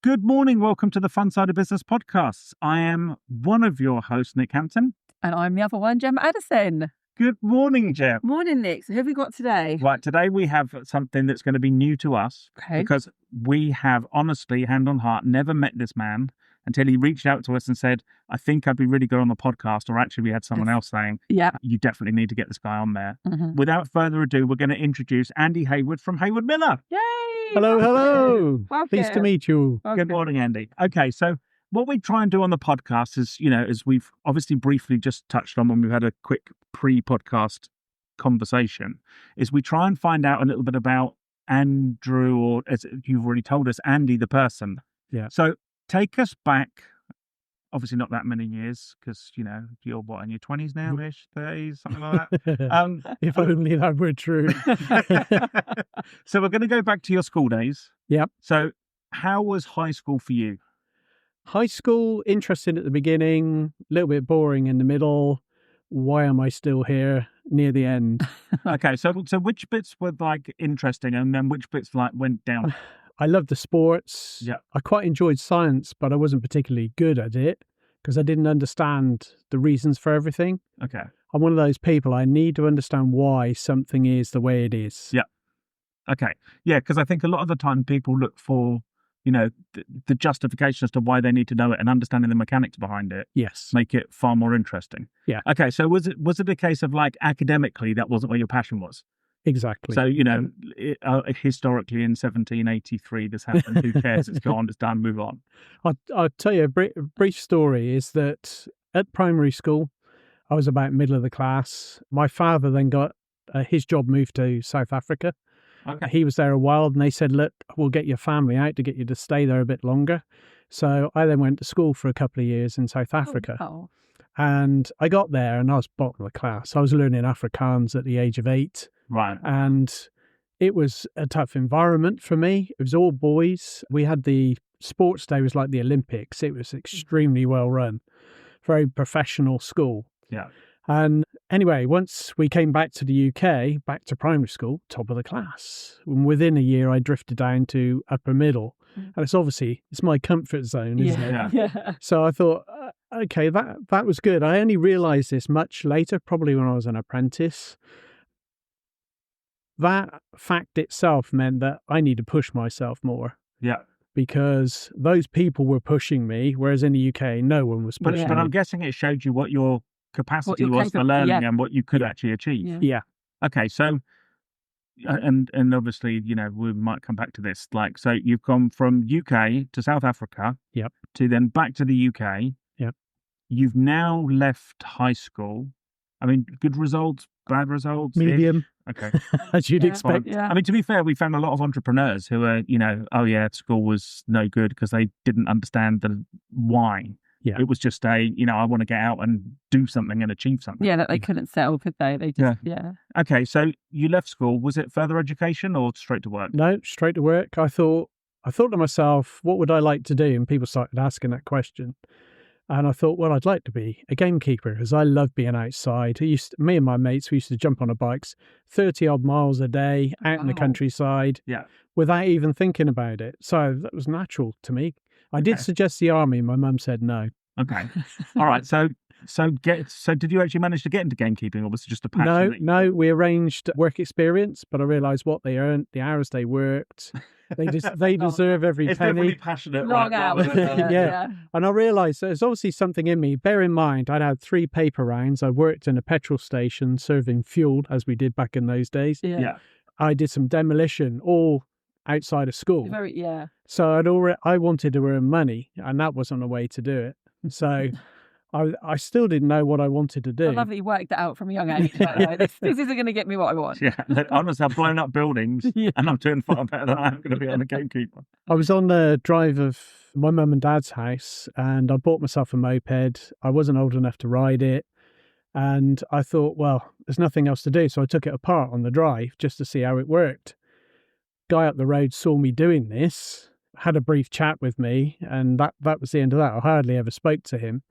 Good morning. Welcome to the Fun Side of Business podcasts. I am one of your hosts, Nick Hampton. And I'm the other one, Gem Addison. Good morning, Gem. Morning, Nick. So who have we got today? Right, today we have something that's going to be new to us because we have honestly, hand on heart, never met this man until he reached out to us and said, I think I'd be really good on the podcast. Or actually, we had someone else saying, you definitely need to get this guy on there. Mm-hmm. Without further ado, we're going to introduce Andy Hayward from Hayward Miller. Yay! Hello. Welcome. Pleased to meet you. Welcome. Good morning, Andy. Okay, so what we try and do on the podcast is, as we've obviously briefly just touched on when we've had a quick pre-podcast conversation, is we try and find out a little bit about Andrew, or as you've already told us, Andy the person. Yeah. So take us back, obviously not that many years, because, you're what, in your 20s now-ish, 30s, something like that? If only that were true. So we're going to go back to your school days. Yep. So how was high school for you? High school, interesting at the beginning, a little bit boring in the middle. Why am I still here near the end? Okay, so which bits were interesting, and then which bits went down? I loved the sports. Yeah. I quite enjoyed science, but I wasn't particularly good at it because I didn't understand the reasons for everything. Okay. I'm one of those people, I need to understand why something is the way it is. Yeah. Okay. Yeah, because I think a lot of the time people look for, the justification as to why they need to know it, and understanding the mechanics behind it. Yes. Make it far more interesting. Yeah. Okay, so was it a case of academically that wasn't where your passion was? Exactly. So, historically in 1783 this happened. Who cares? It's gone. It's done. Move on. I'll tell you a brief story is that at primary school, I was about middle of the class. My father then got his job moved to South Africa. Okay. He was there a while, and they said, look, we'll get your family out to get you to stay there a bit longer. So I then went to school for a couple of years in South Africa. Oh. And I got there and I was bottom of the class. I was learning Afrikaans at the age of 8. Right. And it was a tough environment for me. It was all boys. We had the sports day was like the Olympics. It was extremely well run, very professional school. Yeah. And anyway, once we came back to the UK, back to primary school, top of the class. And within a year, I drifted down to upper middle. And it's my comfort zone, isn't it? Yeah. So I thought, okay, that was good. I only realised this much later, probably when I was an apprentice. That fact itself meant that I need to push myself more. Yeah. Because those people were pushing me, whereas in the UK, no one was pushing me. But I'm guessing it showed you what your capacity was for learning and what you could actually achieve. Yeah. Okay, so, and obviously, we might come back to this. So you've gone from UK to South Africa. Yep. To then back to the UK. Yep. You've now left high school. I mean, good results, bad results? Medium. Okay. As you'd expect. Yeah. I mean, to be fair, we found a lot of entrepreneurs who are, school was no good because they didn't understand the why. Yeah. It was just I want to get out and do something and achieve something. Yeah, that they couldn't settle, could they? They just, Okay, so you left school. Was it further education or straight to work? No, straight to work. I thought to myself, what would I like to do? And people started asking that question. And I thought, well, I'd like to be a gamekeeper because I love being outside. Me and my mates, we used to jump on our bikes 30 odd miles a day out in the countryside without even thinking about it. So that was natural to me. I did suggest the army. My mum said no. Okay. All right. So did you actually manage to get into gamekeeping, or was it just a passion? No. We arranged work experience, but I realised what they earned, the hours they worked. They deserve every it's penny. Definitely passionate. Long hours. Yeah. And I realised there's obviously something in me. Bear in mind, I'd had 3 paper rounds. I worked in a petrol station serving fuel, as we did back in those days. Yeah. I did some demolition, all outside of school. So I wanted to earn money, and that wasn't the way to do it. So I still didn't know what I wanted to do. I love that you worked it out from a young age. This isn't going to get me what I want. Yeah, look, honestly, I've blown up buildings and I'm doing far better than I'm going to be on a gamekeeper. I was on the drive of my mum and dad's house and I bought myself a moped. I wasn't old enough to ride it. And I thought, well, there's nothing else to do. So I took it apart on the drive just to see how it worked. Guy up the road saw me doing this, had a brief chat with me, and that was the end of that. I hardly ever spoke to him.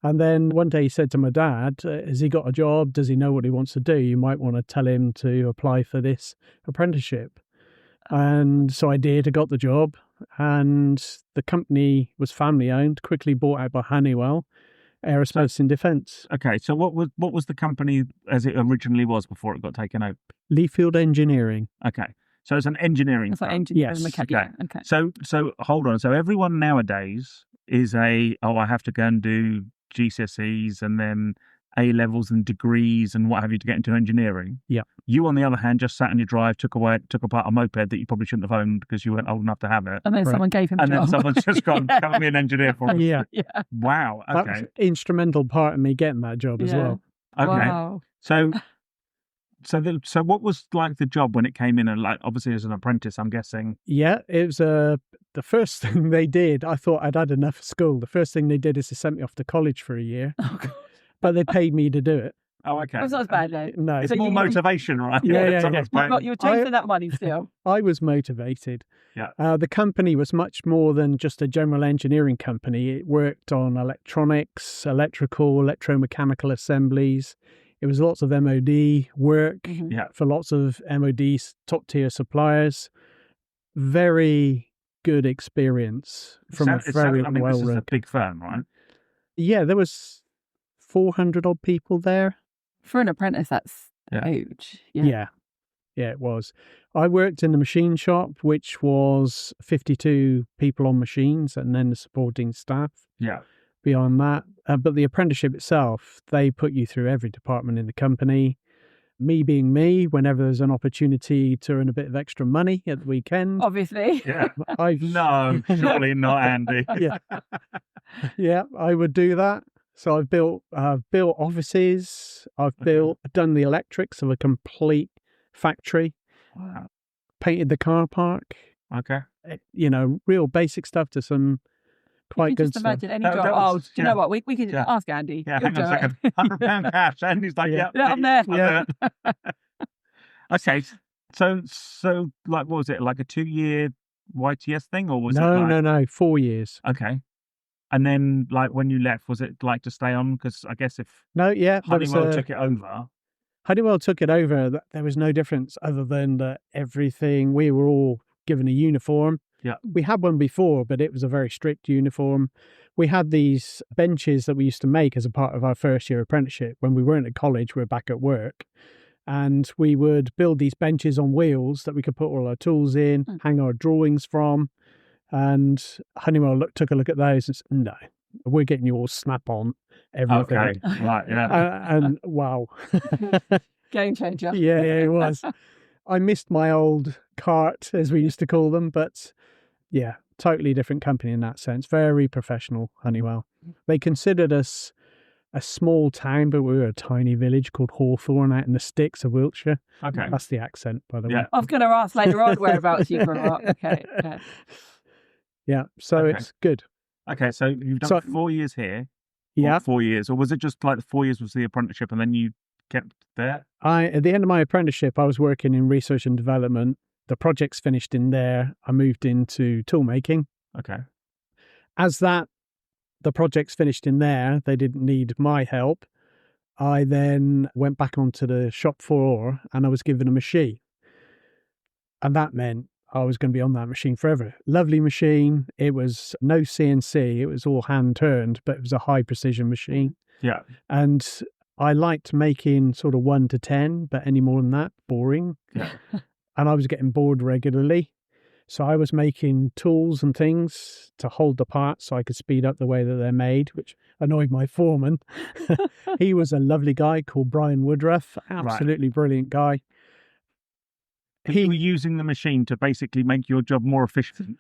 And then one day he said to my dad, has he got a job? Does he know what he wants to do? You might want to tell him to apply for this apprenticeship. And so I did. I got the job. and the company was family owned, quickly bought out by Honeywell, Aerospace and Defence. Okay, so what was the company as it originally was before it got taken over? Leafield Engineering. Okay, so it's an engineering It's like firm. engineering, Yes. mechanic. Okay. Okay. So hold on. So everyone nowadays is I have to go and do GCSEs and then A levels and degrees and what have you to get into engineering. Yeah. You, on the other hand, just sat in your drive, took apart a moped that you probably shouldn't have owned because you weren't old enough to have it. And then Right. someone gave him a And then job. someone's just gone, come and be an engineer for us. Yeah. Yeah. Wow. That was Okay. an instrumental part of me getting that job as Yeah. well. Okay. Wow. So what was like the job when it came in? And like, obviously as an apprentice, I'm guessing. Yeah, it was the first thing they did. I thought I'd had enough of school. The first thing they did is they sent me off to college for a year, Oh, God. but they paid me to do it. Oh, okay. That's not as bad, though. No, It's So more you- motivation, right? Yeah. Someone's paying- You're chasing that money still. I was motivated. Yeah. The company was much more than just a general engineering company. It worked on electronics, electrical, electromechanical assemblies. It was lots of MOD work Mhm. Yeah. for lots of MOD top tier suppliers. Very good experience from a It very sounds- I mean, well this is a run. big firm, right? Yeah, there was 400 odd people there. For an apprentice, that's Yeah. huge. Yeah, it was. I worked in the machine shop, which was 52 people on machines and then the supporting staff Yeah. beyond that. But the apprenticeship itself, they put you through every department in the company. Me being me, whenever there's an opportunity to earn a bit of extra money at the weekend, Obviously. Yeah. I've No, surely not, Andy. yeah, I would do that. So I've built offices. I've done the electrics of a complete factory. Wow. Painted the car park. Okay. Real basic stuff to some quite You can good just stuff. imagine any That job. was- Do you yeah. know what? We can Yeah. ask Andy. Yeah, He'll hang on a do it. second. £100 cash. Andy's like, Yeah. yeah, I'm there. I'm there. Okay. So like, what was it? Like a 2-year YTS thing, or was it like... No, 4 years. Okay. And then, like, when you left, was it like to stay on? Because I guess if No, yeah, there was Honeywell took it over, Honeywell took it over. There was no difference other than that everything, we were all given a uniform. Yeah. We had one before, but it was a very strict uniform. We had these benches that we used to make as a part of our first year apprenticeship. When we weren't at college, we were back at work. And we would build these benches on wheels that we could put all our tools in, hang our drawings from. And Honeywell took a look at those and said, no, we're getting you all snap-on everything. okay, right, yeah, And wow. Game changer. Yeah, it was. I missed my old cart, as we used to call them, but yeah, totally different company in that sense. Very professional, Honeywell. They considered us a small town, but we were a tiny village called Hawthorne out in the sticks of Wiltshire. okay, That's the accent, by the way. Yeah. I was going to ask later on whereabouts you grew up. Okay. Yeah, so Okay. it's good. okay. So you've done So- 4 years here, Yeah, or 4 years, or was it just like the 4 years was the apprenticeship and then you kept there? at the end of my apprenticeship, I was working in research and development. The project's finished in there. I moved into tool making. Okay, As the project's finished in there, they didn't need my help. I then went back onto the shop floor and I was given a machine. And that meant I was going to be on that machine forever. Lovely machine. It was no CNC. It was all hand turned, but it was a high precision machine. yeah, And I liked making sort of 1 to 10, but any more than that, boring. yeah. And I was getting bored regularly. So I was making tools and things to hold the parts so I could speed up the way that they're made, which annoyed my foreman. He was a lovely guy called Brian Woodruff, absolutely brilliant guy. You were using the machine to basically make your job more efficient.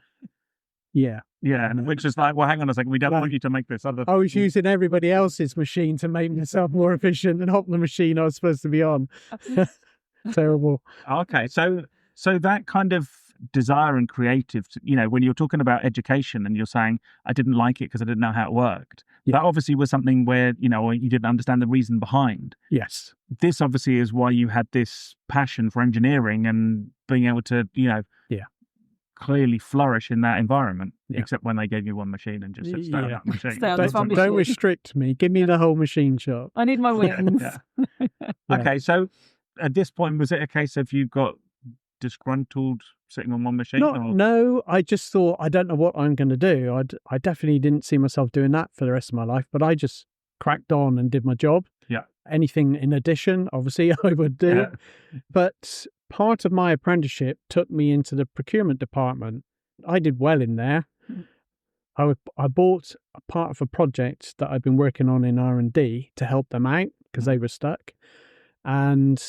Yeah. Yeah, and which is like, well, hang on a second, we don't Right. want you to make this other. I was using everybody else's machine to make myself more efficient and not the machine I was supposed to be on. Terrible. Okay, so that kind of desire and creative, when you're talking about education and you're saying I didn't like it because I didn't know how it worked, Yeah. that obviously was something where you didn't understand the reason behind. Yes. This obviously is why you had this passion for engineering and being able to clearly flourish in that environment. Yeah. Except when they gave you one machine and just said stay on Yeah. that machine. Stay on this one Don't machine. restrict me. Give me the whole machine shop. I need my wings. Yeah. Yeah. Okay, so at this point, was it a case of you got disgruntled sitting on one machine? Or? No, I just thought, I don't know what I'm going to do. I definitely didn't see myself doing that for the rest of my life, but I just cracked on and did my job. Yeah. Anything in addition, obviously, I would do. Yeah. But part of my apprenticeship took me into the procurement department. I did well in there. I bought a part of a project that I'd been working on in R&D to help them out because they were stuck. And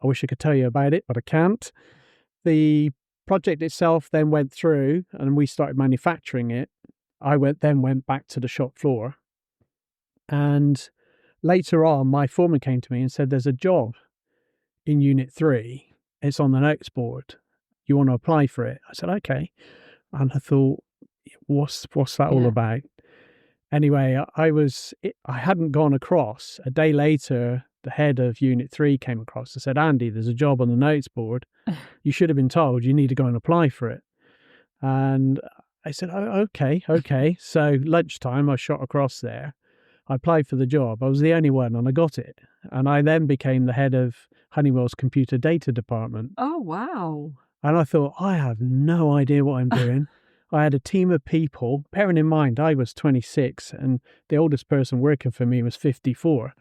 I wish I could tell you about it, but I can't. The project itself then went through and we started manufacturing it. I went back to the shop floor. And later on, my foreman came to me and said, there's a job in Unit 3. It's on the notes board. You want to apply for it? I said, okay. And I thought, what's that all about? Anyway, I hadn't gone across. A day later, the head of Unit 3 came across and said, Andy, there's a job on the notes board. You should have been told you need to go and apply for it. And I said, oh, okay. So lunchtime, I shot across there. I applied for the job. I was the only one and I got it. And I then became the head of Honeywell's computer data department. Oh, wow. And I thought, I have no idea what I'm doing. I had a team of people. Bearing in mind, I was 26 and the oldest person working for me was 54.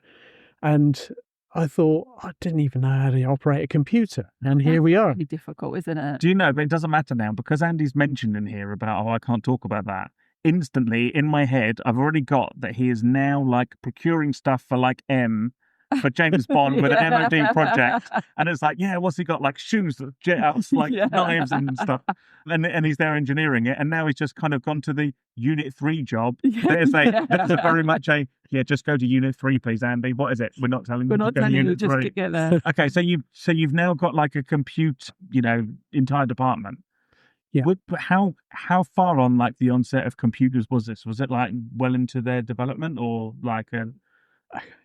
And I thought, I didn't even know how to operate a computer. And here we are. Really difficult, isn't it? Do you know, but it doesn't matter now because Andy's mentioned in here about, I can't talk about that. Instantly in my head, I've already got that he is now like procuring stuff for like M for James Bond with an MOD project. And it's like, what's he got? Like shoes, like knives and stuff. And he's there engineering it. And now he's just kind of gone to the Unit 3 job. There's a very much just go to Unit 3, please, Andy. What is it? We're not telling you to go to Unit 3. Just get there. Okay, so you've now got like a compute, entire department. Yeah. How far on like the onset of computers was this? Was it like well into their development or like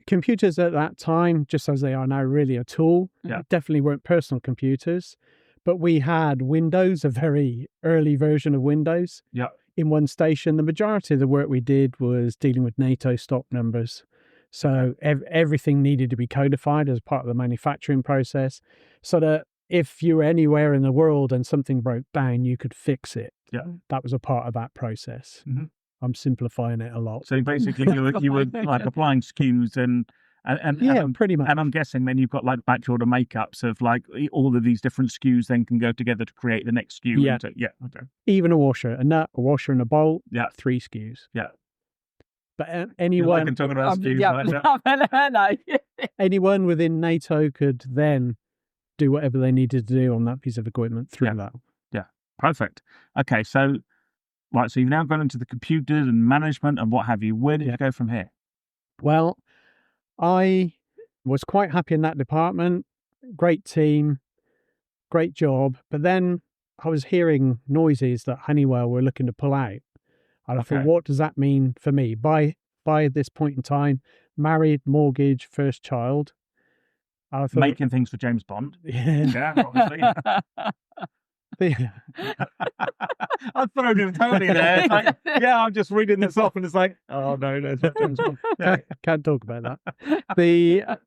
computers at that time, just as they are now, really a tool. Yeah. Definitely weren't personal computers, but we had Windows, a very early version of Windows. Yeah. In one station. The majority of the work we did was dealing with NATO stock numbers. So everything needed to be codified as part of the manufacturing process so that if you were anywhere in the world and something broke down, you could fix it. Yeah. That was a part of that process. Mm-hmm. I'm simplifying it a lot. So basically you were like applying SKUs and pretty much. And I'm guessing then you've got like batch order makeups of like all of these different SKUs then can go together to create the next SKU. Yeah. Okay. Even a washer, a nut, a washer and a bolt. Yeah. 3 SKUs. Yeah. But anyone... I can talk about SKUs. Anyone within NATO could then do whatever they needed to do on that piece of equipment through that. Yeah. Perfect. Okay. So, right. So you've now gone into the computers and management and what have you. Where did you go from here? Well, I was quite happy in that department. Great team, great job. But then I was hearing noises that Honeywell were looking to pull out. And I thought, what does that mean for me? By this point in time, married, mortgage, first child. I thought, making things for James Bond. Yeah. Obviously. I've thrown him Tony there. It's like, I'm just reading this off and it's like, oh no, it's not James Bond. Can't talk about that. The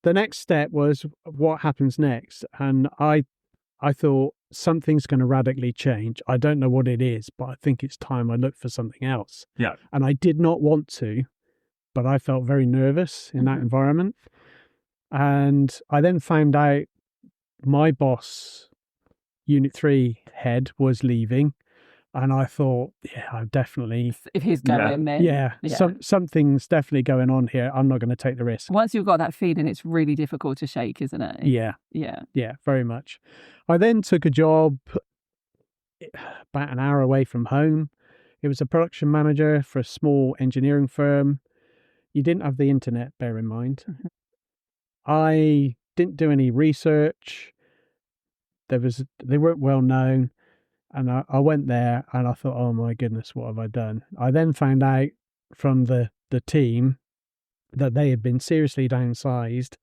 next step was what happens next. And I thought something's going to radically change. I don't know what it is, but I think it's time I look for something else. Yeah. And I did not want to, but I felt very nervous in that environment. And I then found out my boss, Unit 3 head, was leaving. And I thought, I'm definitely... If he's going, then... Yeah. Something's definitely going on here. I'm not going to take the risk. Once you've got that feeling, it's really difficult to shake, isn't it? Yeah. Yeah. Yeah, very much. I then took a job about an hour away from home. It was a production manager for a small engineering firm. You didn't have the internet, bear in mind. Mm-hmm. I didn't do any research. They weren't well known. And I went there and I thought, oh my goodness, what have I done? I then found out from the team that they had been seriously downsized.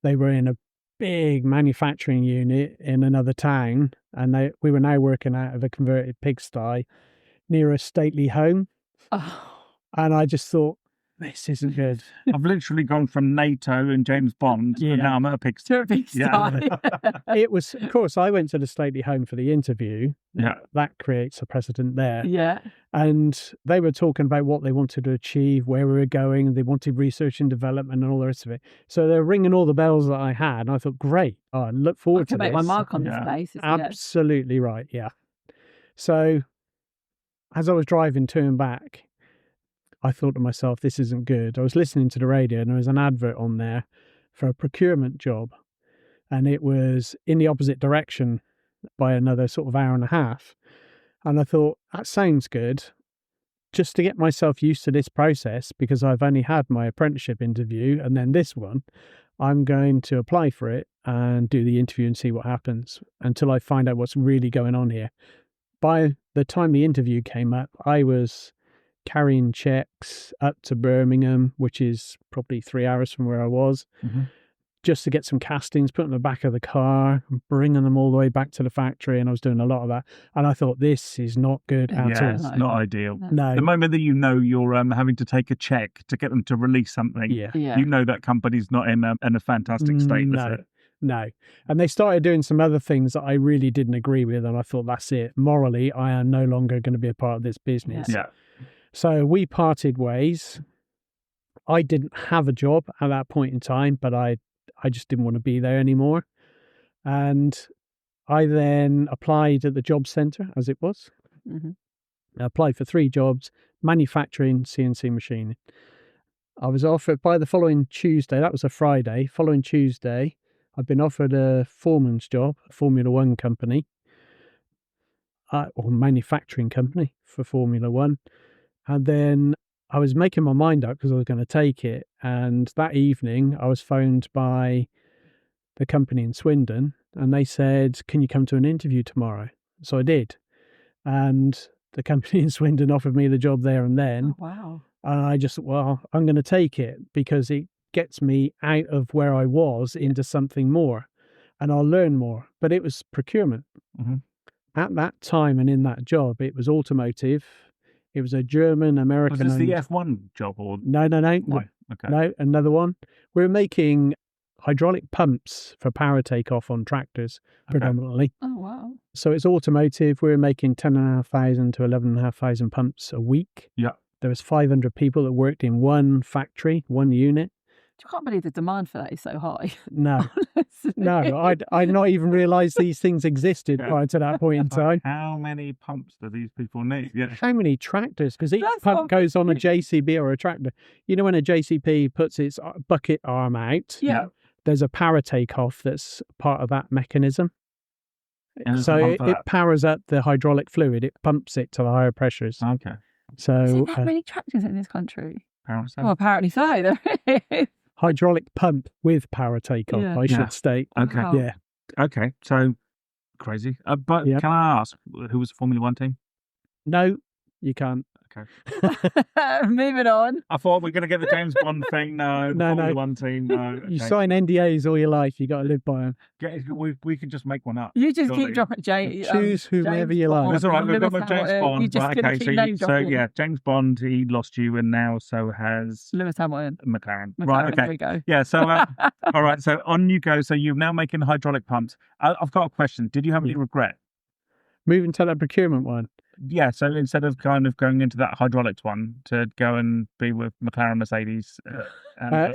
They were in a big manufacturing unit in another town, and we were now working out of a converted pigsty near a stately home. Oh. And I just thought, this isn't good. I've literally gone from NATO and James Bond, and now I'm at a pig. To a big sty. It was, of course, I went to the Stately Home for the interview. Yeah. That creates a precedent there. Yeah. And they were talking about what they wanted to achieve, where we were going. They wanted research and development and all the rest of it. So they're ringing all the bells that I had. And I thought, great. I look forward to I can this. make my mark on this place. Absolutely right. Yeah. So as I was driving to and back, I thought to myself, this isn't good. I was listening to the radio and there was an advert on there for a procurement job. And it was in the opposite direction by another sort of hour and a half. And I thought, that sounds good. Just to get myself used to this process, because I've only had my apprenticeship interview and then this one, I'm going to apply for it and do the interview and see what happens until I find out what's really going on here. By the time the interview came up, I was carrying checks up to Birmingham, which is probably 3 hours from where I was, just to get some castings, put in the back of the car, bringing them all the way back to the factory. And I was doing a lot of that. And I thought, this is not good at all. It's not ideal. No. The moment that you know you're having to take a check to get them to release something, you know that company's not in a fantastic state. No. And they started doing some other things that I really didn't agree with. And I thought, that's it. Morally, I am no longer going to be a part of this business. Yeah. So we parted ways. I didn't have a job at that point in time, but I just didn't want to be there anymore. And I then applied at the job centre, as it was. I applied for 3 jobs, manufacturing, CNC machining. I was offered by the following Tuesday, that was a Friday, following Tuesday, I'd been offered a foreman's job, a Formula One company, or manufacturing company for Formula One. And then I was making my mind up because I was going to take it. And that evening I was phoned by the company in Swindon and they said, can you come to an interview tomorrow? So I did. And the company in Swindon offered me the job there and then. Oh, wow. And I just, well, I'm going to take it because it gets me out of where I was into something more and I'll learn more. But it was procurement. At that time and in that job, it was automotive. It was a German-American... Was this the F1 job? Or... No. Okay. No, another one. We were making hydraulic pumps for power takeoff on tractors, predominantly. Oh, wow. So it's automotive. We were making 10,500 to 11,500 pumps a week. Yeah. There was 500 people that worked in one factory, one unit. I can't believe the demand for that is so high. No. No, I'd not even realised these things existed prior to that point in time. How many pumps do these people need? Yeah. How many tractors? Because each pump goes on a JCB or a tractor. You know, when a JCB puts its bucket arm out, there's a power takeoff that's part of that mechanism. So it powers up the hydraulic fluid. It pumps it to the higher pressures. Okay. So is there that many tractors in this country? Apparently so. Well, apparently so. There is. Hydraulic pump with power takeoff, I should state. Okay. Wow. Yeah. Okay. So crazy. But can I ask, who was the Formula One team? No, you can't. Okay. Moving on. I thought we are going to get the James Bond thing. No. Formula One team. No. Okay. You sign NDAs all your life. You got to live by them. We can just make one up. You just keep dropping Choose whomever you like. That's all right. We've got my James Bond. You just Okay. so yeah, James Bond. He lost you, and now so has Lewis Hamilton. McLaren. Right. Okay. There we go. Yeah. So all right. So on you go. So you're now making hydraulic pumps. I've got a question. Did you have any regret? Moving to that procurement one. Yeah, so instead of kind of going into that hydraulics one, to go and be with McLaren, Mercedes.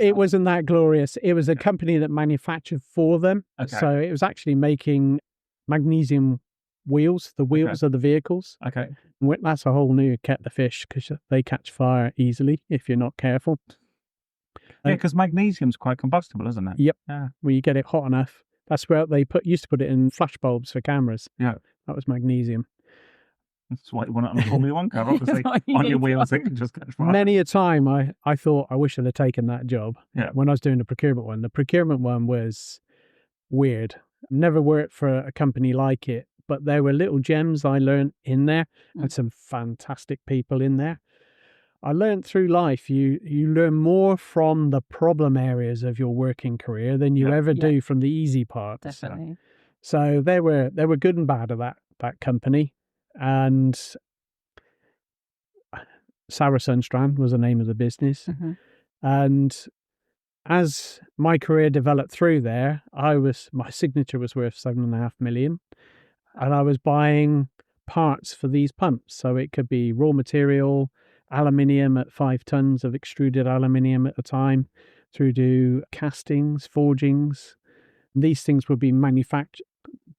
It wasn't that glorious. It was a company that manufactured for them. Okay. So it was actually making magnesium wheels, the wheels of the vehicles. Okay. That's a whole new kettle of fish because they catch fire easily if you're not careful. Yeah, because magnesium's quite combustible, isn't it? Yep. Yeah. When you get it hot enough. That's where they used to put it in flash bulbs for cameras. Yeah. That was magnesium. That's why you want it on a Formula One car, obviously. On your wheels, it can just catch fire. Many a time I thought I wish I'd have taken that job when I was doing the procurement one. The procurement one was weird. Never worked for a company like it, but there were little gems I learned in there and some fantastic people in there. I learned through life, you learn more from the problem areas of your working career than you ever do from the easy parts. Definitely. So they were good and bad of that company. And Strand was the name of the business. Mm-hmm. And as my career developed through there, my signature was worth 7.5 million, and I was buying parts for these pumps. So it could be raw material, aluminium at 5 tons of extruded aluminium at a time, through to castings, forgings. These things would be manufactured,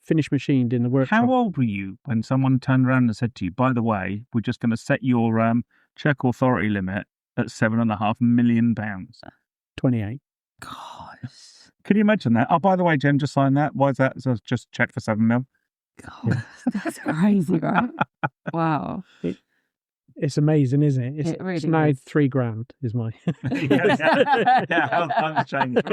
finished machined in the workshop. How old were you when someone turned around and said to you, by the way, we're just going to set your check authority limit at £7.5 million? 28. God. Can you imagine that? Oh, by the way, Jen, just sign that. Why is that? So just check for 7 mil. God, that's crazy, right? Wow. It's amazing, isn't it? It really it's now is. £3,000 is my. Yeah, times changed.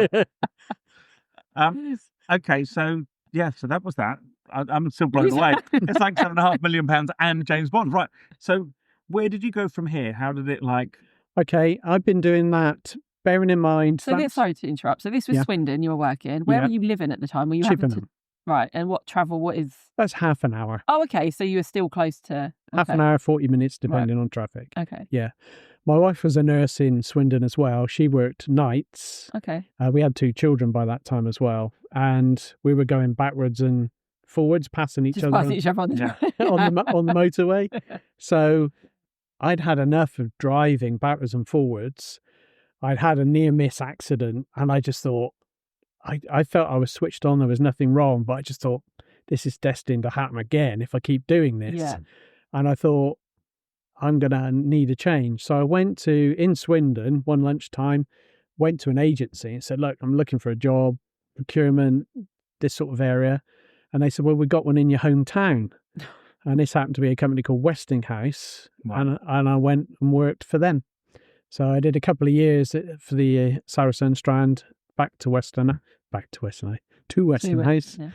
Okay, so that was that. I'm still blown away. It's like £7.5 million and James Bond, right? So where did you go from here? How did it like? Okay, I've been doing that. Bearing in mind, So sorry to interrupt. So this was Swindon. You were working. Where were you living at the time? Were you having to? Chippenham. Right, and what travel? What is? That's half an hour. Oh, okay. So you were still close to Half an hour, 40 minutes, depending on traffic. Okay. Yeah. My wife was a nurse in Swindon as well. She worked nights. Okay. We had 2 children by that time as well. And we were going backwards and forwards, passing each other Passing each other on the on the motorway. So I'd had enough of driving backwards and forwards. I'd had a near miss accident, and I just thought, I felt I was switched on. There was nothing wrong, but I just thought, this is destined to happen again if I keep doing this. Yeah. And I thought, I'm going to need a change. So I went in Swindon one lunchtime, went to an agency and said, look, I'm looking for a job, procurement, this sort of area. And they said, well, we've got one in your hometown. And this happened to be a company called Westinghouse. Wow. And I went and worked for them. So I did a couple of years for the Saracen Strand, to Westinghouse. Yeah.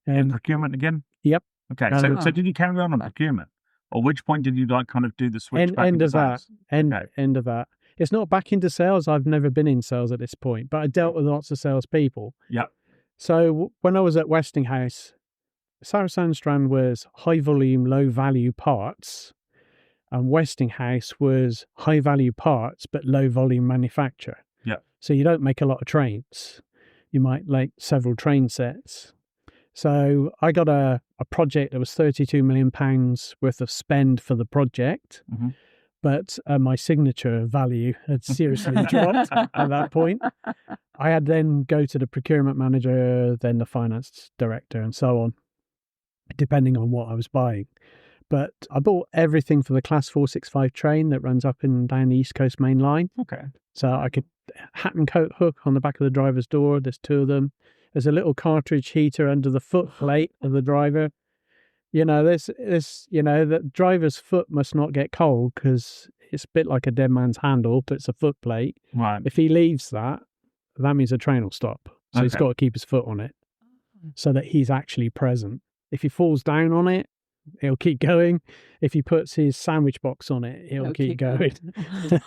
And procurement again? Yep. Okay, so did you carry on procurement? Or which point did you kind of do the switch back into sales? End of that. It's not back into sales. I've never been in sales at this point, but I dealt with lots of salespeople. Yep. So when I was at Westinghouse, Saracen Strand was high volume, low value parts, and Westinghouse was high value parts but low volume manufacture. Yeah. So you don't make a lot of trains. You might make several train sets. So I got a project that was £32 million worth of spend for the project, but my signature value had seriously dropped at that point. I had then go to the procurement manager, then the finance director, and so on, depending on what I was buying. But I bought everything for the Class 465 train that runs up and down the East Coast Main Line. Okay. So I could hat and coat hook on the back of the driver's door. There's 2 of them. There's a little cartridge heater under the foot plate of the driver. The driver's foot must not get cold because it's a bit like a dead man's handle, but it's a foot plate. Right. If he leaves that means a train will stop. So he's got to keep his foot on it so that he's actually present. If he falls down on it, it'll keep going. If he puts his sandwich box on it, it'll keep going.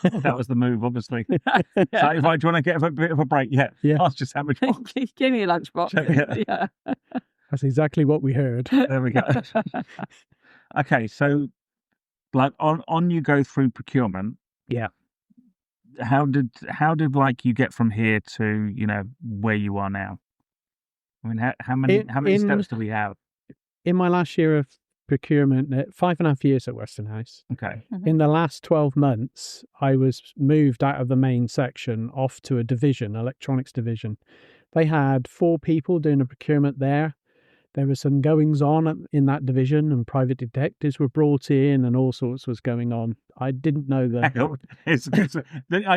That was the move, obviously. So if do you want to get a bit of a break? Yeah. Ask your sandwich box. Give me a lunchbox. Yeah. That's exactly what we heard. There we go. Okay, so like on you go through procurement. Yeah. How did like you get from here to where you are now? I mean, how many steps do we have? In my last year of procurement, 5.5 years at Westinghouse. Okay. In the last 12 months, I was moved out of the main section off to a division, electronics division. They had 4 people doing the procurement there. There were some goings on in that division, and private detectives were brought in, and all sorts was going on. I didn't know that.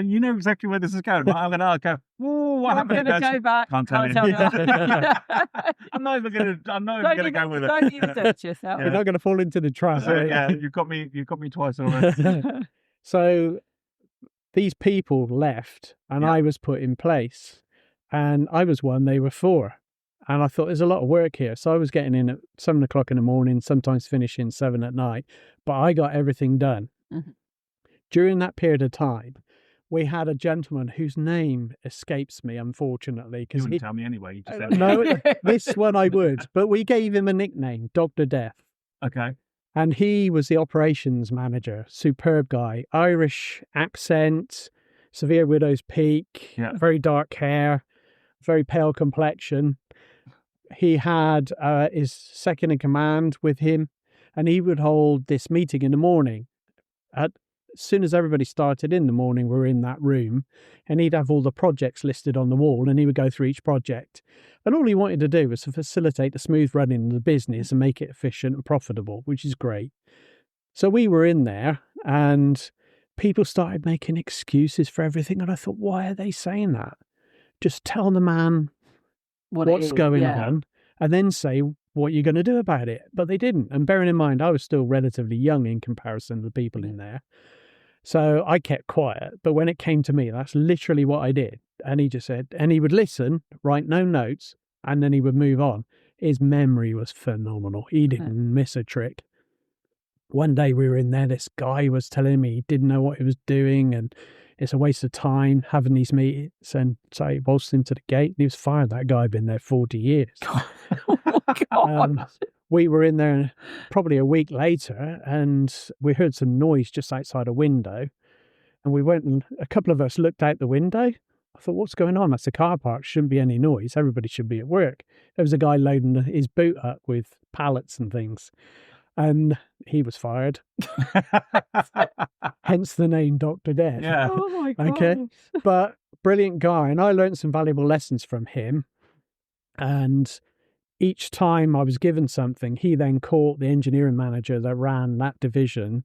You know exactly where this is going. I'm going to go. What happened? I'm going to go back. Can't tell you. I'm not even going to go with it. Don't even touch yourself. You're not going to fall into the trap. Yeah, you've got me twice already. So these people left, and I was put in place, and I was one. They were 4. And I thought, there's a lot of work here. So I was getting in at 7 o'clock in the morning, sometimes finishing 7 at night. But I got everything done. Mm-hmm. During that period of time, we had a gentleman whose name escapes me, unfortunately. You wouldn't tell me anyway. You just said no, this one I would. But we gave him a nickname, Dr. Death. Okay. And he was the operations manager, superb guy, Irish accent, severe widow's peak, very dark hair, very pale complexion. He had his second in command with him, and he would hold this meeting in the morning. As soon as everybody started in the morning, we were in that room, and he'd have all the projects listed on the wall, and he would go through each project. And all he wanted to do was to facilitate the smooth running of the business and make it efficient and profitable, which is great. So we were in there, and people started making excuses for everything, and I thought, why are they saying that? Just tell the man what's going on, and then say what you're going to do about it. But they didn't. And bearing in mind, I was still relatively young in comparison to the people in there. So I kept quiet. But when it came to me, that's literally what I did. And he just said, and he would listen, write no notes, and then he would move on. His memory was phenomenal. He didn't miss a trick. One day we were in there, this guy was telling me he didn't know what he was doing, and it's a waste of time having these meetings. And so he waltzed into the gate, and he was fired. That guy had been there 40 years. Oh my God. We were in there probably a week later, and we heard some noise just outside a window. And we went, and a couple of us looked out the window. I thought, what's going on? That's a car park. Shouldn't be any noise. Everybody should be at work. There was a guy loading his boot up with pallets and things. And he was fired. Hence the name Dr. Death. Yeah. Oh my God. Okay. But brilliant guy. And I learned some valuable lessons from him. And each time I was given something, he then caught the engineering manager that ran that division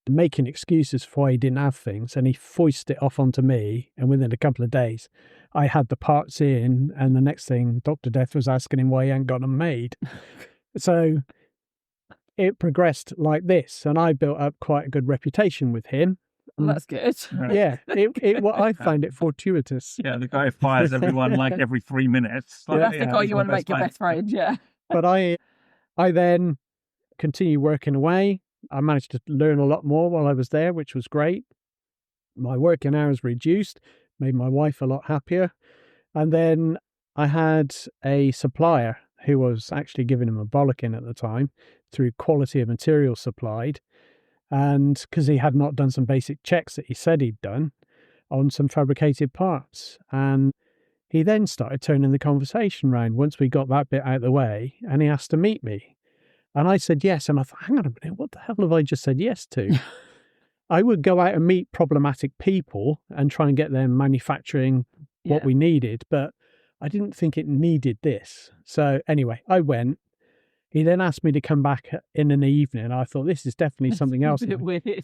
making excuses for why he didn't have things, and he foisted it off onto me. And within a couple of days, I had the parts in, and the next thing, Dr. Death was asking him why he hadn't got them made. So it progressed like this, and I built up quite a good reputation with him. Well, that's good. Yeah, what I find it fortuitous. Yeah, the guy who fires everyone like every 3 minutes. Well, that's the guy you want to make your best friend, yeah. But I then continued working away. I managed to learn a lot more while I was there, which was great. My working hours reduced, made my wife a lot happier. And then I had a supplier who was actually giving him a bollocking at the time through quality of material supplied. And because he had not done some basic checks that he said he'd done on some fabricated parts. And he then started turning the conversation round once we got that bit out of the way, and he asked to meet me. And I said yes, and I thought, hang on a minute, what the hell have I just said yes to? I would go out and meet problematic people and try and get them manufacturing what we needed, but I didn't think it needed this. So anyway, I went. He then asked me to come back in an evening. I thought, this is definitely something else.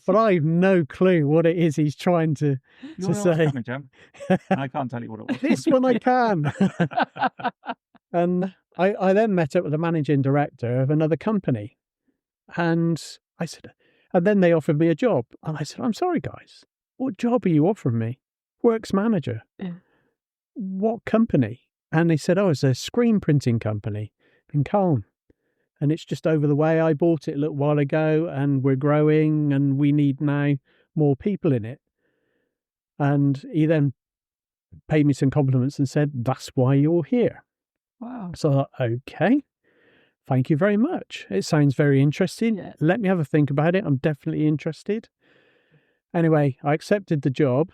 But I have no clue what it is he's trying to say. I can't tell you what it was. This one I can. And I then met up with the managing director of another company. And I said, and then they offered me a job. And I said, I'm sorry, guys, what job are you offering me? Works manager. Yeah. What company? And they said, oh, it's a screen printing company in Calne. And it's just over the way. I bought it a little while ago, and we're growing, and we need now more people in it. And he then paid me some compliments and said, that's why you're here. Wow. So I thought, okay, thank you very much. It sounds very interesting. Yeah. Let me have a think about it. I'm definitely interested. Anyway, I accepted the job.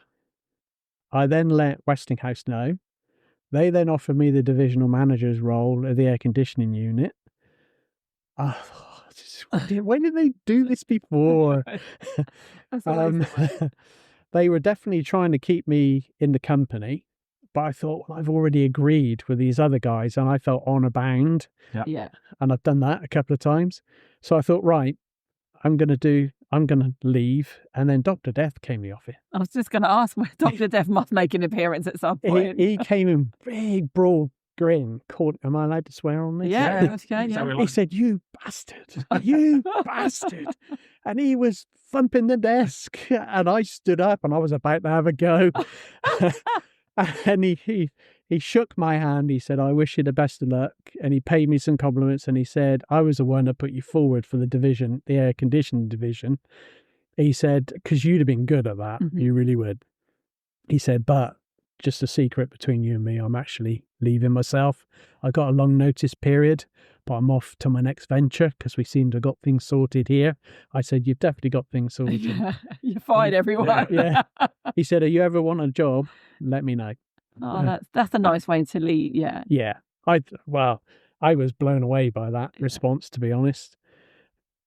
I then let Westinghouse know. They then offered me the divisional manager's role of the air conditioning unit. When did they do this before? They were definitely trying to keep me in the company, but I thought, well, I've already agreed with these other guys, and I felt honor bound. Yeah. And I've done that a couple of times. So I thought, right, I'm going to leave. And then Dr. Death came the offer. I was just going to ask, where Dr. Death must make an appearance at some point. He came in big, broad grin. Am I allowed to swear on this? Yeah, okay, yeah. He said, you bastard, you bastard. And he was thumping the desk. And I stood up, and I was about to have a go. And he shook my hand. He said, I wish you the best of luck. And he paid me some compliments. And he said, I was the one that put you forward for the division, the air conditioning division. He said, because you'd have been good at that. Mm-hmm. You really would. He said, but just a secret between you and me, I'm actually leaving myself. I got a long notice period, but I'm off to my next venture because we seem to have got things sorted here. I said, you've definitely got things sorted. You're fine, everyone. Yeah. He said, if you ever want a job, let me know. Oh, that's a nice way to lead. Yeah. Yeah. I was blown away by that response, to be honest.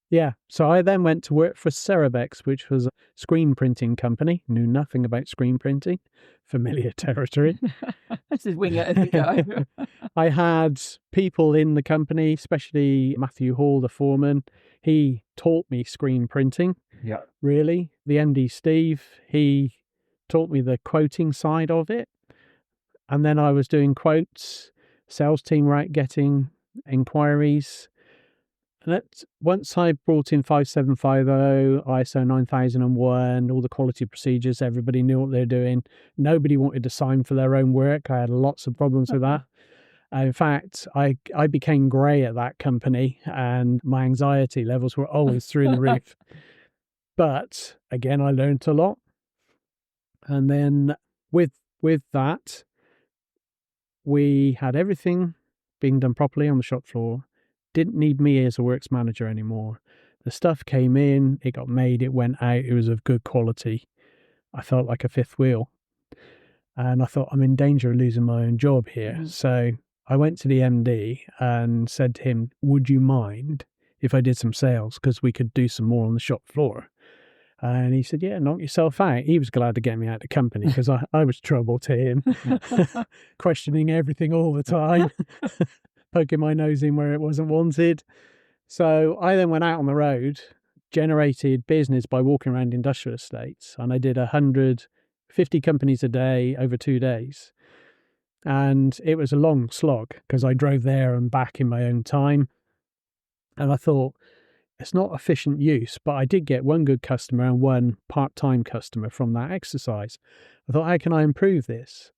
Yeah. So I then went to work for Cerebex, which was a screen printing company. Knew nothing about screen printing. Familiar territory. This is wing it as we go. I had people in the company, especially Matthew Hall, the foreman. He taught me screen printing. Yeah. Really. The MD, Steve, he taught me the quoting side of it. And then I was doing quotes. Sales team were out getting inquiries. And once I brought in 5750, ISO 9001, all the quality procedures, everybody knew what they were doing. Nobody wanted to sign for their own work. I had lots of problems with that. In fact, I became grey at that company and my anxiety levels were always through the roof. But again, I learned a lot. And then with that, we had everything being done properly on the shop floor. Didn't need me as a works manager anymore. The stuff came in, it got made, it went out, it was of good quality. I felt like a fifth wheel. And I thought, I'm in danger of losing my own job here. Mm-hmm. So I went to the MD and said to him, would you mind if I did some sales? Because we could do some more on the shop floor. And he said, yeah, knock yourself out. He was glad to get me out of the company because I was trouble to him, questioning everything all the time. Poking my nose in where it wasn't wanted. So I then went out on the road, generated business by walking around industrial estates, and I did 150 companies a day over 2 days. And it was a long slog because I drove there and back in my own time. And I thought, it's not efficient use, but I did get one good customer and one part-time customer from that exercise. I thought, how can I improve this?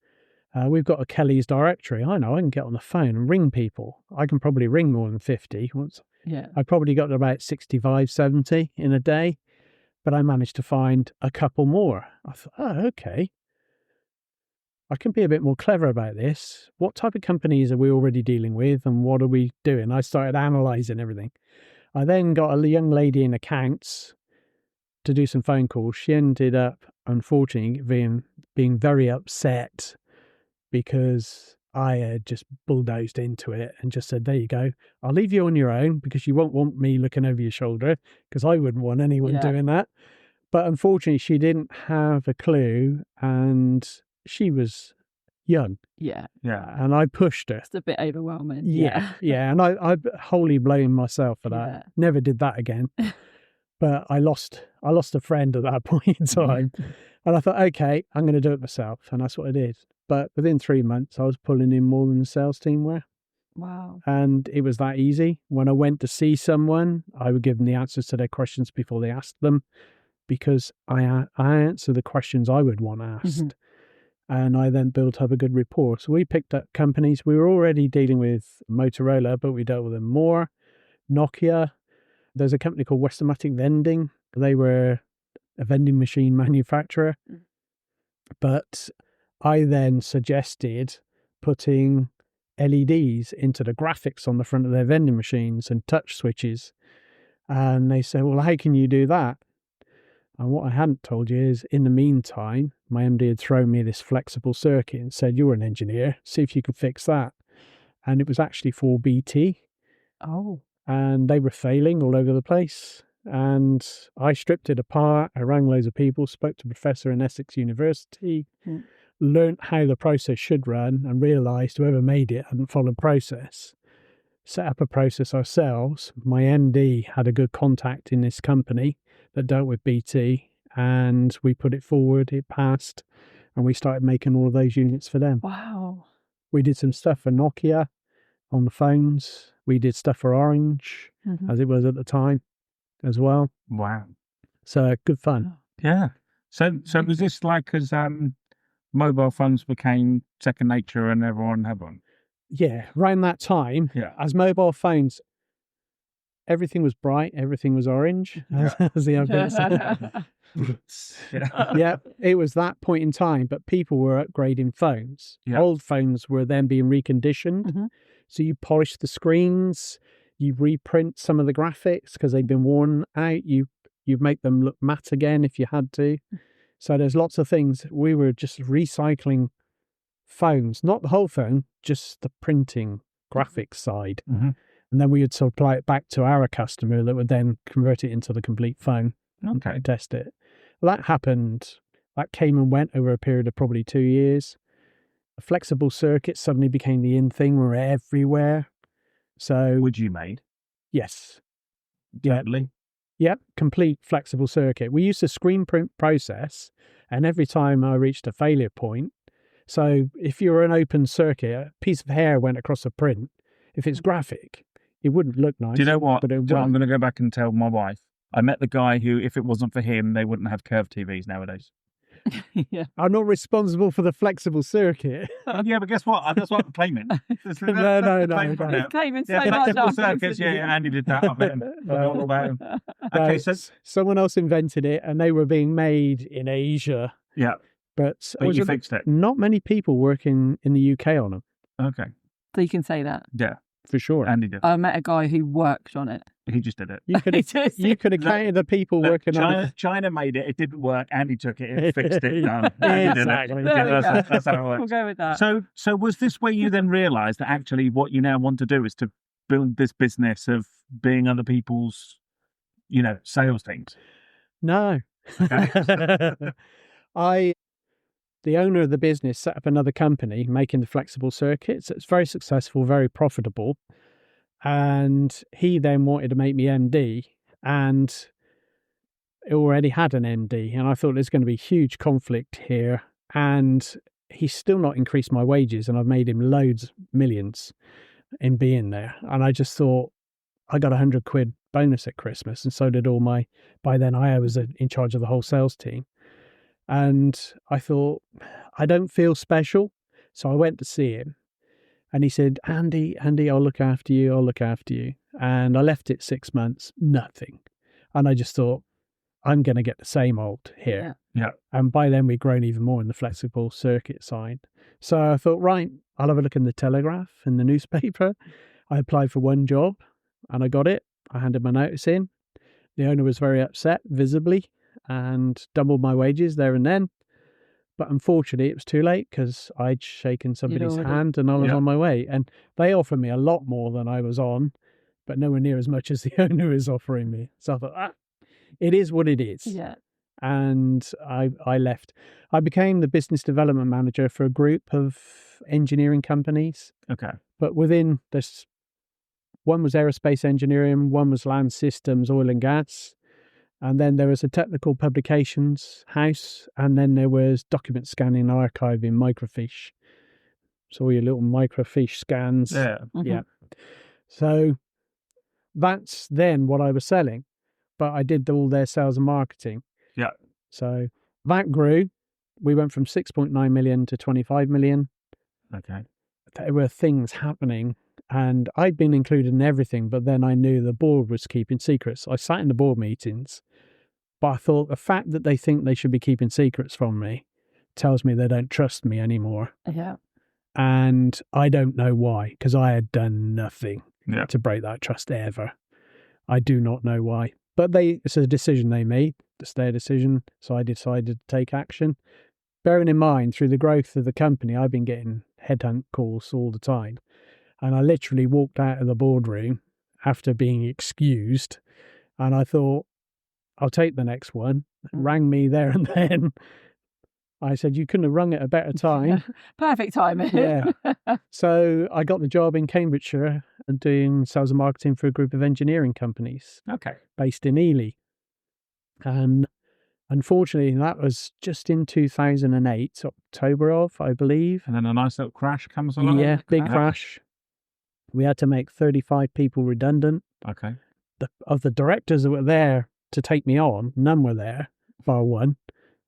We've got a Kelly's directory. I know I can get on the phone and ring people. I can probably ring more than 50. Yeah. I probably got to about 65, 70 in a day, but I managed to find a couple more. I thought, oh, okay. I can be a bit more clever about this. What type of companies are we already dealing with and what are we doing? I started analysing everything. I then got a young lady in accounts to do some phone calls. She ended up, unfortunately, being very upset because I had just bulldozed into it and just said, there you go. I'll leave you on your own because you won't want me looking over your shoulder because I wouldn't want anyone doing that. But unfortunately, she didn't have a clue and she was young. Yeah. Yeah. And I pushed her. It's a bit overwhelming. Yeah. And I wholly blame myself for that. Yeah. Never did that again. But I lost a friend at that point in time. And I thought, okay, I'm going to do it myself. And that's what I did. But within 3 months, I was pulling in more than the sales team were. Wow. And it was that easy. When I went to see someone, I would give them the answers to their questions before they asked them because I answer the questions I would want asked. Mm-hmm. And I then built up a good rapport. So we picked up companies. We were already dealing with Motorola, but we dealt with them more. Nokia. There's a company called Westomatic Vending. They were a vending machine manufacturer. But I then suggested putting LEDs into the graphics on the front of their vending machines and touch switches. And they said, well, how can you do that? And what I hadn't told you is, in the meantime, my MD had thrown me this flexible circuit and said, you're an engineer, see if you can fix that. And it was actually for BT. Oh. And they were failing all over the place. And I stripped it apart. I rang loads of people, spoke to a professor in Essex University, learnt how the process should run and realised whoever made it hadn't followed process. Set up a process ourselves. My MD had a good contact in this company that dealt with BT and we put it forward, it passed, and we started making all of those units for them. Wow. We did some stuff for Nokia on the phones. We did stuff for Orange, as it was at the time as well. Wow. So good fun. Yeah. So was this like as mobile phones became second nature and everyone had one? Yeah, around that time, as mobile phones, everything was bright, everything was orange, as the advert said. Yeah, it was that point in time, but people were upgrading phones. Yeah. Old phones were then being reconditioned So you polish the screens, you reprint some of the graphics because they've been worn out. You make them look matte again if you had to. So there's lots of things. We were just recycling phones, not the whole phone, just the printing graphics side. Mm-hmm. And then we would supply it back to our customer that would then convert it into the complete phone. Okay. And test it. Well, that happened. That came and went over a period of probably 2 years. A flexible circuit suddenly became the in thing. We're everywhere. So, Which you made? Yes. Totally. Yep, complete flexible circuit. We used a screen print process, and every time I reached a failure point, so if you're an open circuit, a piece of hair went across a print. If it's graphic, it wouldn't look nice. Do you know what? But I'm going to go back and tell my wife. I met the guy who, if it wasn't for him, they wouldn't have curved TVs nowadays. Yeah. I'm not responsible for the flexible circuit. Yeah, but guess what? That's what I'm claiming. No. He's claiming so much. Flexible circuits, yeah, Andy did that. I bet him. I know all about him. Okay, so someone else invented it, and they were being made in Asia. Yeah. But you fixed it. Not many people working in the UK on them. Okay. So you can say that. Yeah. For sure. Andy did. I met a guy who worked on it. He just did it. You could have counted the people working on it. China made it. It didn't work. Andy took it. It fixed it. Done. Exactly. That's how it works. We'll go with that. So was this where you then realised that actually what you now want to do is to build this business of being other people's, sales teams? No. Okay. The owner of the business set up another company making the flexible circuits. It's very successful, very profitable. And he then wanted to make me MD, and it already had an MD. And I thought there's going to be huge conflict here. And he's still not increased my wages, and I've made him loads, millions in being there. And I just thought, I got £100 bonus at Christmas, and so did by then I was in charge of the whole sales team. And I thought, I don't feel special. So I went to see him, and he said, Andy, I'll look after you. And I left it 6 months, nothing. And I just thought, I'm going to get the same old here. Yeah. And by then we'd grown even more in the flexible circuit side. So I thought, right, I'll have a look in the Telegraph and the newspaper. I applied for one job and I got it. I handed my notice in. The owner was very upset, visibly, and doubled my wages there and then. But unfortunately, it was too late because I'd shaken somebody's hand and I was on my way. And they offered me a lot more than I was on, but nowhere near as much as the owner is offering me. So I thought, it is what it is. Yeah. And I left. I became the business development manager for a group of engineering companies. Okay. But within this, one was aerospace engineering, one was land systems, oil and gas. And then there was a technical publications house, and then there was document scanning and archiving, microfiche. So all your little microfiche scans. Yeah. Mm-hmm. Yeah. So that's then what I was selling. But I did all their sales and marketing. Yeah. So that grew. We went from 6.9 million to 25 million. Okay. There were things happening, and I'd been included in everything, but then I knew the board was keeping secrets. I sat in the board meetings, but I thought the fact that they think they should be keeping secrets from me tells me they don't trust me anymore. Yeah. And I don't know why, because I had done nothing to break that trust ever. I do not know why. But it's a decision they made. It's their decision. So I decided to take action. Bearing in mind, through the growth of the company, I've been getting headhunt calls all the time. And I literally walked out of the boardroom after being excused. And I thought, I'll take the next one. Rang me there and then. I said, you couldn't have rung at a better time. Perfect timing. Yeah. So I got the job in Cambridgeshire and doing sales and marketing for a group of engineering companies. Okay. Based in Ely. And unfortunately, that was just in 2008, October of, I believe. And then a nice little crash comes along. Yeah, big crash. We had to make 35 people redundant. Okay. Of the directors that were there to take me on, none were there, bar one,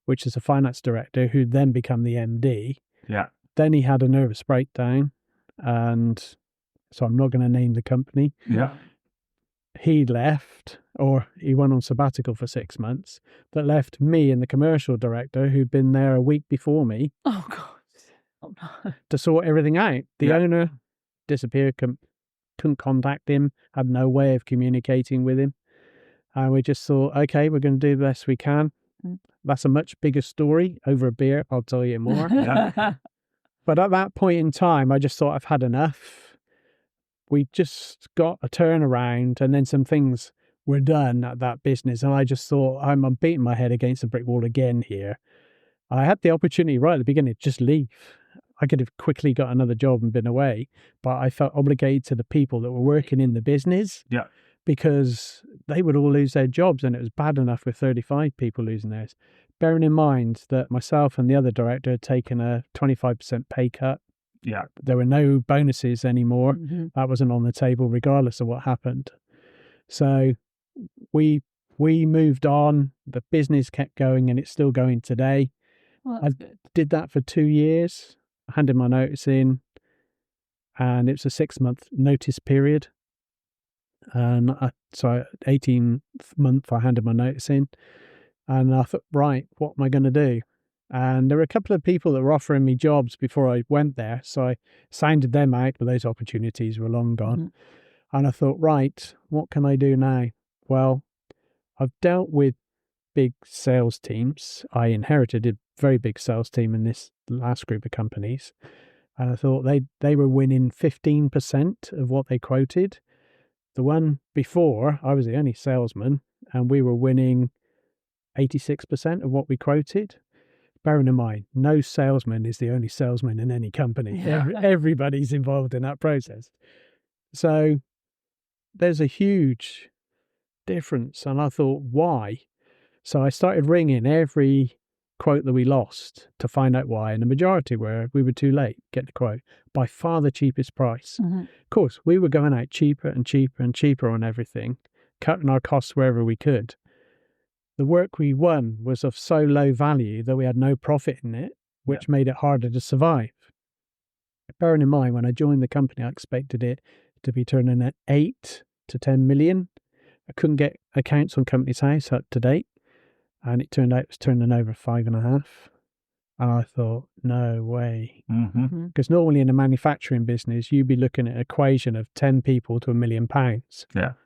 which is a finance director who'd then become the MD. Yeah. Then he had a nervous breakdown, and so I'm not going to name the company. Yeah. He left, or he went on sabbatical for 6 months, that left me and the commercial director, who'd been there a week before me, Oh, God. Oh, no. to sort everything out. The owner disappeared, couldn't contact him, had no way of communicating with him. And we just thought, okay, we're going to do the best we can. That's a much bigger story over a beer. I'll tell you more. But at that point in time, I just thought I've had enough. We just got a turnaround and then some things were done at that business. And I just thought, I'm beating my head against a brick wall again here. I had the opportunity right at the beginning to just leave. I could have quickly got another job and been away, but I felt obligated to the people that were working in the business because they would all lose their jobs, and it was bad enough with 35 people losing theirs. Bearing in mind that myself and the other director had taken a 25% pay cut. There were no bonuses anymore. That wasn't on the table regardless of what happened. So we moved on. The business kept going, and it's still going today. Well, I did that for 2 years. I handed my notice in, and it's a 6-month notice period. And 18th month, I handed my notice in, and I thought, right, what am I going to do? And there were a couple of people that were offering me jobs before I went there, so I sounded them out, but those opportunities were long gone. And I thought, right, what can I do now? Well, I've dealt with big sales teams. I inherited a very big sales team in this last group of companies. And I thought they were winning 15% of what they quoted. The one before, I was the only salesman, and we were winning 86% of what we quoted. Bearing in mind, no salesman is the only salesman in any company. Everybody's involved in that process. So there's a huge difference. And I thought, why? So I started ringing every quote that we lost to find out why. And the majority were we were too late to get the quote. By far the cheapest price. Of course, we were going out cheaper and cheaper and cheaper on everything, cutting our costs wherever we could. The work we won was of so low value that we had no profit in it, which made it harder to survive. Bearing in mind, when I joined the company, I expected it to be turning at 8 to 10 million. I couldn't get accounts on Company's House up to date, and it turned out it was turning over 5.5. And I thought, no way. Because normally in a manufacturing business, you'd be looking at an equation of 10 people to £1 million.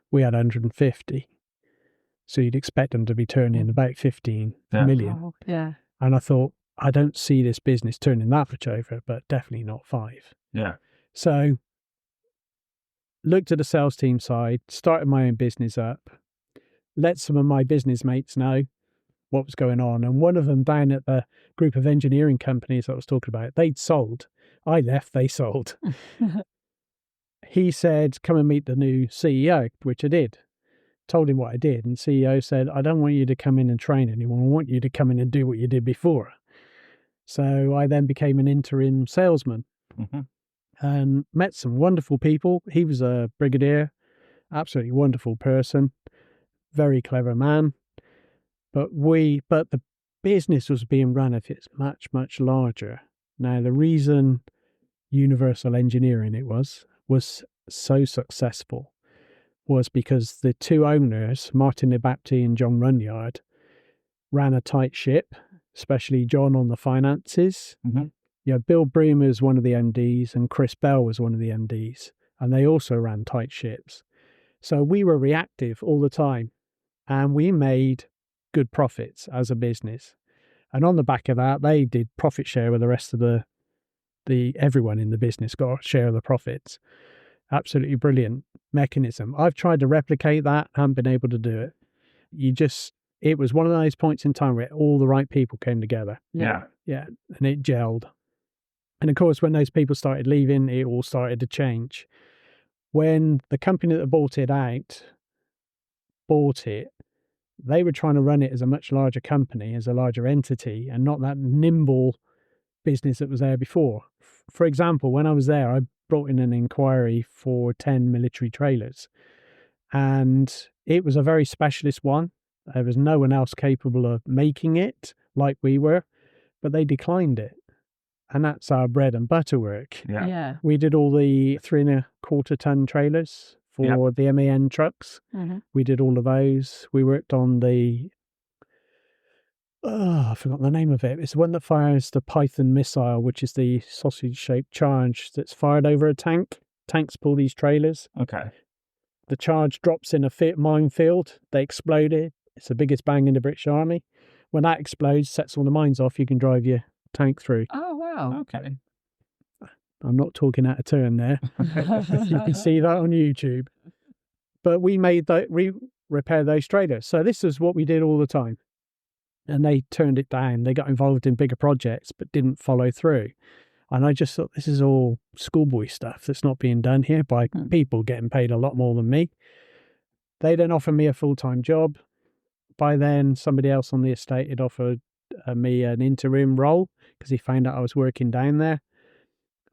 We had 150. So you'd expect them to be turning about 15 million. And I thought, I don't see this business turning that much over, but definitely not 5. So looked at the sales team side, started my own business up, let some of my business mates know what was going on. And one of them down at the group of engineering companies I was talking about, they'd sold. I left, they sold. He said, come and meet the new CEO, which I did. Told him what I did, and CEO said, I don't want you to come in and train anyone. I want you to come in and do what you did before. So I then became an interim salesman and met some wonderful people. He was a brigadier, absolutely wonderful person, very clever man. But the business was being run if it's much, much larger. Now, the reason Universal Engineering it was so successful was because the two owners, Martin Libapti and John Runyard, ran a tight ship, especially John on the finances. Bill Bremer was one of the MDs and Chris Bell was one of the MDs, and they also ran tight ships. So we were reactive all the time, and we made good profits as a business. And on the back of that, they did profit share with the rest of the everyone in the business got a share of the profits. Absolutely brilliant mechanism. I've tried to replicate that, haven't been able to do it. It was one of those points in time where all the right people came together. And it gelled. And of course, when those people started leaving, it all started to change. When the company that bought it, they were trying to run it as a much larger company, as a larger entity, and not that nimble business that was there before. For example, when I was there, I brought in an inquiry for 10 military trailers, and it was a very specialist one. There was no one else capable of making it like we were, but they declined it. And that's our bread and butter work. We did all the 3.25 ton trailers for the MAN trucks. We did all of those. We worked on I forgot the name of it. It's the one that fires the Python missile, which is the sausage-shaped charge that's fired over a tank tanks pull these trailers. Okay. The charge drops in a minefield. They explode it. It's the biggest bang in the British Army. When that explodes, sets all the mines off, you can drive your tank through. Oh, wow. Okay. I'm not talking out of turn there. You can see that on YouTube. But we repair those trailers. So this is what we did all the time. And they turned it down. They got involved in bigger projects, but didn't follow through. And I just thought, this is all schoolboy stuff that's not being done here by people getting paid a lot more than me. They then offered me a full-time job. By then, somebody else on the estate had offered me an interim role because he found out I was working down there.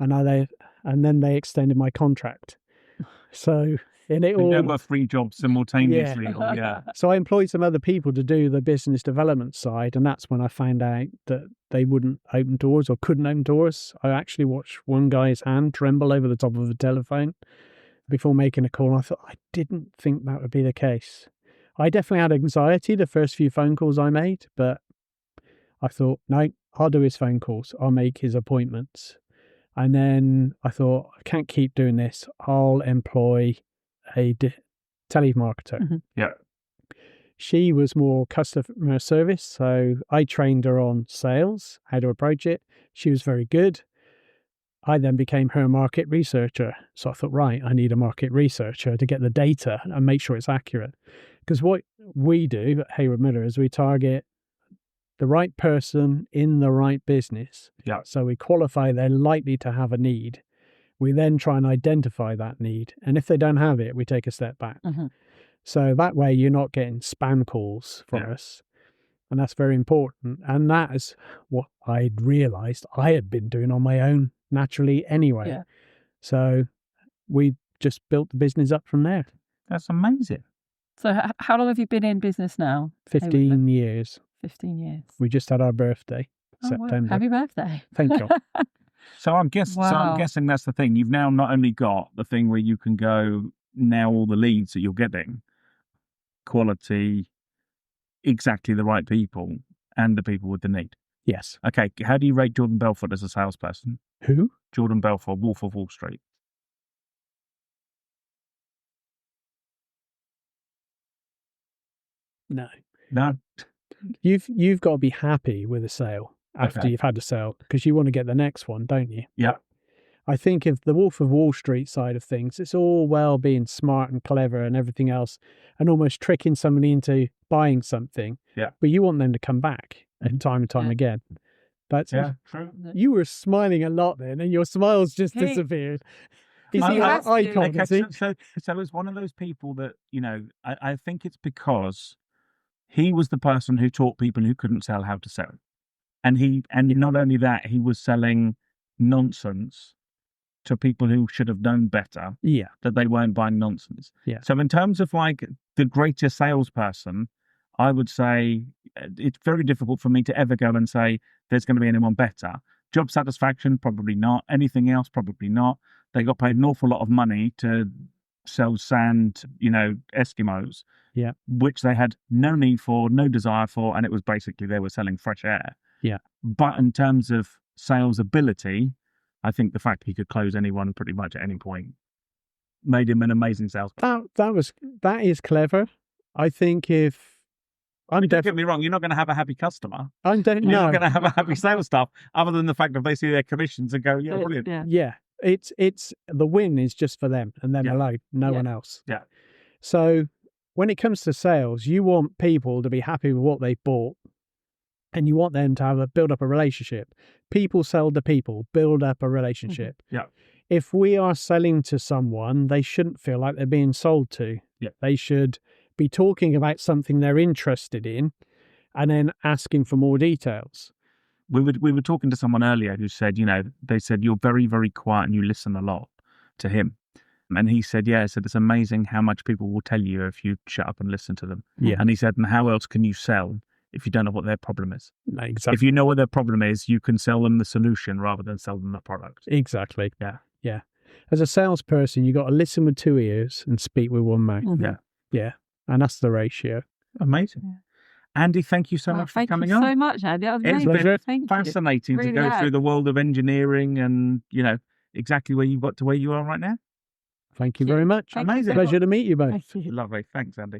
And then they extended my contract. So there were 3 jobs simultaneously. Yeah. So I employed some other people to do the business development side, and that's when I found out that they wouldn't open doors or couldn't open doors. I actually watched one guy's hand tremble over the top of the telephone before making a call. I thought, I didn't think that would be the case. I definitely had anxiety the first few phone calls I made, but I thought, no, I'll do his phone calls. I'll make his appointments. And then I thought, I can't keep doing this. I'll employ a telemarketer. Mm-hmm. Yeah. She was more customer service, so I trained her on sales, how to approach it. She was very good. I then became her market researcher. So I thought, right, I need a market researcher to get the data and make sure it's accurate. Because what we do at Hayward Miller is we target the right person in the right business. Yeah. So we qualify they're likely to have a need. We then try and identify that need. And if they don't have it, we take a step back. Mm-hmm. So that way you're not getting spam calls from us. And that's very important. And that is what I'd realised I had been doing on my own naturally anyway. Yeah. So we just built the business up from there. That's amazing. So how long have you been in business now? 15 years. 15 years. We just had our birthday, September. Wow. Happy birthday. Thank you. So I'm guessing that's the thing. You've now not only got the thing where you can go, now all the leads that you're getting, quality, exactly the right people, and the people with the need. Yes. Okay, how do you rate Jordan Belfort as a salesperson? Who? Jordan Belfort, Wolf of Wall Street. No. No. You've got to be happy with a sale after you've had a sale, because you want to get the next one, don't you? Yeah. I think if the Wolf of Wall Street side of things, it's all well being smart and clever and everything else, and almost tricking somebody into buying something. Yeah. But you want them to come back time and time again. That's true. You were smiling a lot then, and your smiles just disappeared. You see eye contact. So it's one of those people that, I think it's because he was the person who taught people who couldn't sell how to sell. And not only that, he was selling nonsense to people who should have known better. Yeah. That they weren't buying nonsense. Yeah. So in terms of like the greatest salesperson, I would say it's very difficult for me to ever go and say there's going to be anyone better. Job satisfaction, probably not. Anything else, probably not. They got paid an awful lot of money to sell sand, Eskimos. Yeah. Which they had no need for, no desire for, and it was basically they were selling fresh air. Yeah. But in terms of sales ability, I think the fact he could close anyone pretty much at any point made him an amazing salesman. That is clever. I think if don't get me wrong, you're not going to have a happy customer. You're not going to have a happy sales staff, other than the fact that they see their commissions and go, yeah, brilliant. Yeah. It's the win is just for them and them alone, no one else. Yeah. So when it comes to sales, you want people to be happy with what they bought, and you want them to build up a relationship. People sell to people, build up a relationship. Mm-hmm. Yeah. If we are selling to someone, they shouldn't feel like they're being sold to. Yeah. They should be talking about something they're interested in and then asking for more details. We were talking to someone earlier who said, they said, you're very, very quiet and you listen a lot to him. And he said, it's amazing how much people will tell you if you shut up and listen to them. Yeah. And he said, and how else can you sell if you don't know what their problem is? Exactly. If you know what their problem is, you can sell them the solution rather than sell them the product. Exactly. Yeah. Yeah. As a salesperson, you got to listen with 2 ears and speak with 1 mouth. Mm-hmm. Yeah. Yeah. And that's the ratio. Amazing. Yeah. Andy, thank you so much for coming on. Thank you so much, Andy. That was it's amazing. been fascinating to go through the world of engineering and, exactly where you got to where you are right now. Thank you very much. Amazing. Pleasure to meet you both. Thank you. Lovely. Thanks, Andy.